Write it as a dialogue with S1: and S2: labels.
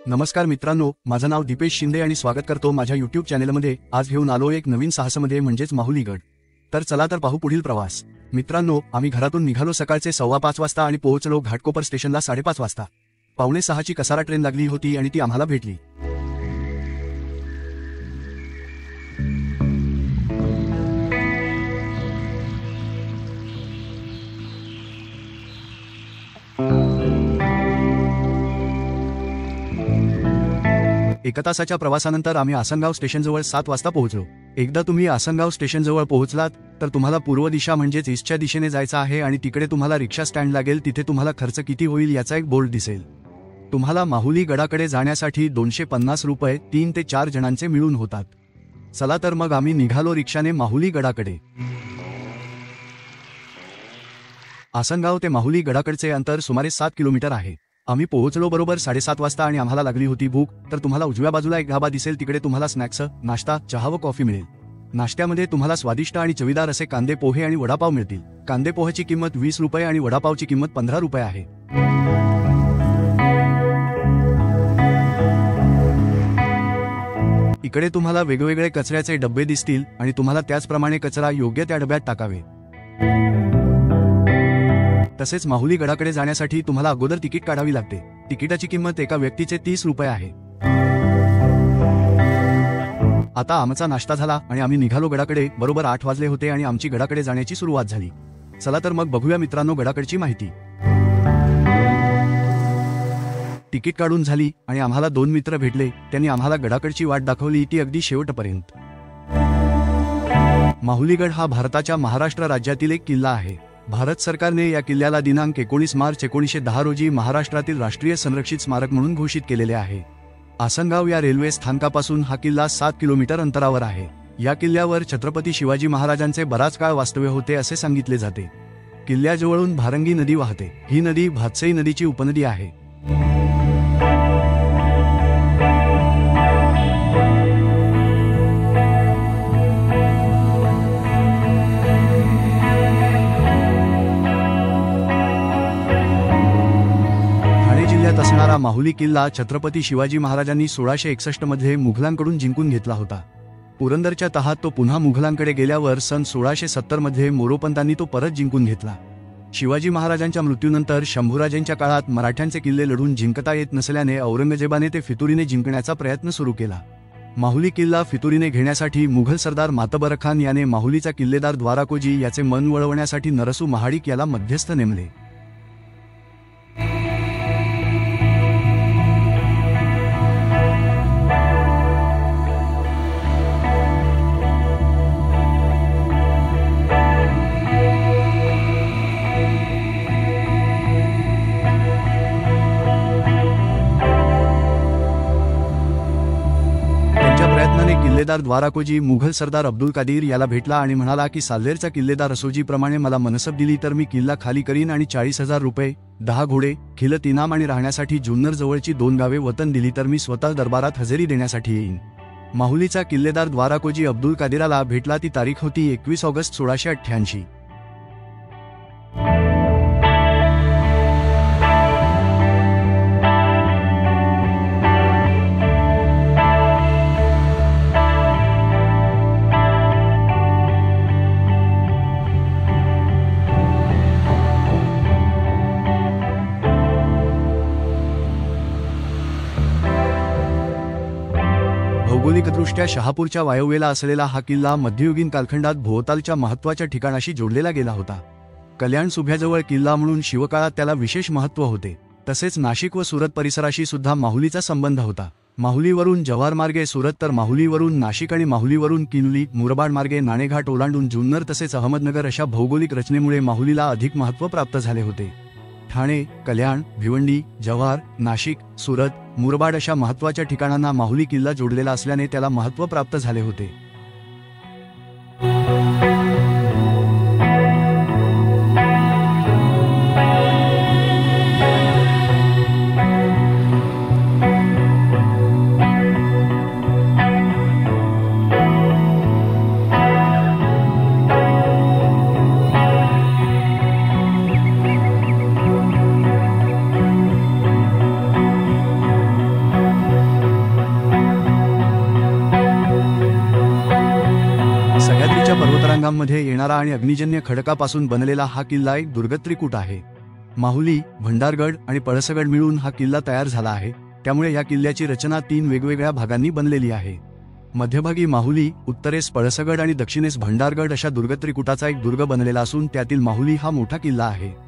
S1: नमस्कार मित्रांनो, माझं नाव दीपेश शिंदे आणि स्वागत करतो माझ्या YouTube चॅनलमध्ये। आज घेऊन आलो एक नवीन साहसमध्ये म्हणजेच माहुली गड। तर चला तर पाहू पुढील प्रवास। मित्रांनो, आम्ही घरातून निघालो सकाळचे 5:15 वाजता आणि पोहोचलो घाटकोपर स्टेशनला 5:30 वाजता। 5:45ची कसारा ट्रेन लागली होती आणि ती आम्हाला भेटली। एका तासाच्या प्रवासानंतर आम्ही आसनगाव स्टेशनजवळ 7 वाजता पोहोचलो। एकदा तुम्ही आसनगाव स्टेशनजवळ पोहोचलात तर तुम्हाला पूर्व दिशा म्हणजेच ईस्टच्या दिशेने जायचं आहे आणि तिकडे तुम्हाला रिक्षा स्टँड लागेल। तिथे तुम्हाला खर्च किती होईल याचा एक बोर्ड दिसेल। तुम्हाला माहुली गडाकडे जाण्यासाठी 250 रुपये 3 ते 4 जणांचे मिळून होतात। चला तर मग आम्ही निघालो रिक्षाने माहुली गडाकडे। आसनगाव ते माहुली गडाकडचे अंतर सुमारे 7 किलोमीटर आहे। आम्ही पोहोचलो बरोबर 7:30 वाजता आणि आम्हाला लागली होती भूक। तर तुम्हाला उजव्या बाजूला एक ढाबा दिसेल, तिकडे तुम्हाला स्नॅक्स, नाश्ता, चहा व कॉफी मिळेल। नाश्त्यामध्ये तुम्हाला स्वादिष्ट आणि चवीदार असे कांदे पोहे आणि वडापाव मिळतील। कांदे पोह्याची किंमत 20 रुपये आणि वडापावची किंमत 15 रुपये आहे। इकडे तुम्हाला वेगवेगळे कचऱ्याचे डब्बे दिसतील आणि तुम्हाला त्याचप्रमाणे कचरा योग्य त्या डब्यात टाकावे। तसेच माहुली गडाकडे जाण्यासाठी तुम्हाला अगोदर तिकीट काढावी लागते। तिकिटाची किंमत एका व्यक्तीचे 30 रुपये आहे। आता आमचा नाश्ता झाला आणि आम्ही निघालो गडाकडे। बरोबर 8 वाजले होते आणि आमची गडाकडे जाण्याची सुरुवात झाली। चला तर मग बघूया मित्रांनो गडाकडची माहिती। तिकीट काढून झाली आणि आम्हाला 2 मित्र भेटले। त्यांनी आम्हाला गडाकडची वाट दाखवली, ती अगदी शेवटपर्यंत। माहुलीगड हा भारताच्या महाराष्ट्र राज्यातील एक किल्ला आहे। भारत सरकारने या किल्ल्याला दिनांक 19 मार्च 1910 रोजी महाराष्ट्रातील राष्ट्रीय संरक्षित स्मारक म्हणून घोषित केलेले आहे। आसनगाव या रेल्वे स्थानकापासून हा किल्ला 7 किलोमीटर अंतरावर आहे। या किल्ल्यावर छत्रपती शिवाजी महाराजांचे बराच काळ वास्तव्य होते असे सांगितले जाते। किल्ल्याजवळून भारंगी नदी वाहते। ही नदी भातसई नदीची उपनदी आहे। असणारा माहुली किल्ला छत्रपती शिवाजी महाराजांनी 1661 मध्ये मुघलांकडून जिंकून घेतला होता। पुरंदरच्या तहात तो पुन्हा मुघलांकडे गेल्यावर सन 1670 मध्ये मोरोपंतांनी तो परत जिंकून घेतला। शिवाजी महाराजांच्या मृत्यूनंतर शंभूराजेंच्या काळात मराठ्यांचे किल्ले लढून जिंकता येत नसल्याने औरंगजेबाने ते फितुरीने जिंकण्याचा प्रयत्न सुरू केला। माहुली किल्ला फितुरीने घेण्यासाठी मुघल सरदार मातबर खान याने माहुलीचा किल्लेदार द्वाराकोजी याचे मन वळवण्यासाठी नरसू महाडिक याला मध्यस्थ नेमले। किल्लेदार द्वाराकोजी मुघल सरदार अब्दुल कादीर याला भेटला आणि म्हणाला की साल्हेरचा किल्लेदार असोजीप्रमाणे मला मनसब दिली तर मी किल्ला खाली करीन आणि 40,000 रुपये, 10 घोडे, खिलत इनाम आणि राहण्यासाठी जुन्नर जवळची 2 गावे वतन दिली तर मी स्वतः दरबारात हजेरी देण्यासाठी येईन। माहुलीचा किल्लेदार द्वाराकोजी अब्दुल कादीराला भेटला। ती तारीख होती 21 ऑगस्ट 1688। भौगोलिकदृष्ट्या शहापूरच्या वायव्येला असलेला हा किल्ला मध्ययुगीन कालखंडात भोवतालच्या महत्त्वाच्या ठिकाणाशी जोडलेला गेला होता। कल्याण सुभ्याजवळ किल्ला म्हणून शिवकाळात त्याला विशेष महत्त्व होते। तसेच नाशिक व सुरत परिसराशी सुद्धा माहुलीचा संबंध होता। माहुलीवरून जव्हार मार्गे सुरत, तर माहुलीवरून नाशिक आणि माहुलीवरून किनली, मुरबाड मार्गे नाणेघाट ओलांडून जुन्नर तसेच अहमदनगर अशा भौगोलिक रचनेमुळे माहुलीला अधिक महत्त्व प्राप्त झाले होते। ठाणे, कल्याण, भिवंडी, जव्हार, नाशिक, सुरत, मुरबाड अशा महत्त्वाच्या ठिकाणांना माहुली किल्ला जोडलेला असल्याने त्याला महत्त्व प्राप्त झाले होते। रंगांमध्ये येणारा आणि अग्निजन्य खडकापासून बनलेला हा किल्ला एक दुर्गत्रिकूट आहे. माहुली, भंडारगड आणि पळसगड मिळून हा किल्ला तयार झाला आहे. त्यामुळे या किल्ल्याची रचना 3 वेगवेगळ्या भागांनी बनलेली आहे. मध्यभागी माहुली, उत्तरेस पळसगड आणि दक्षिणेस भंडारगड अशा दुर्गत्रिकुटाचा एक दुर्ग बनलेला असून त्यातील माहुली हा मोठा किल्ला आहे.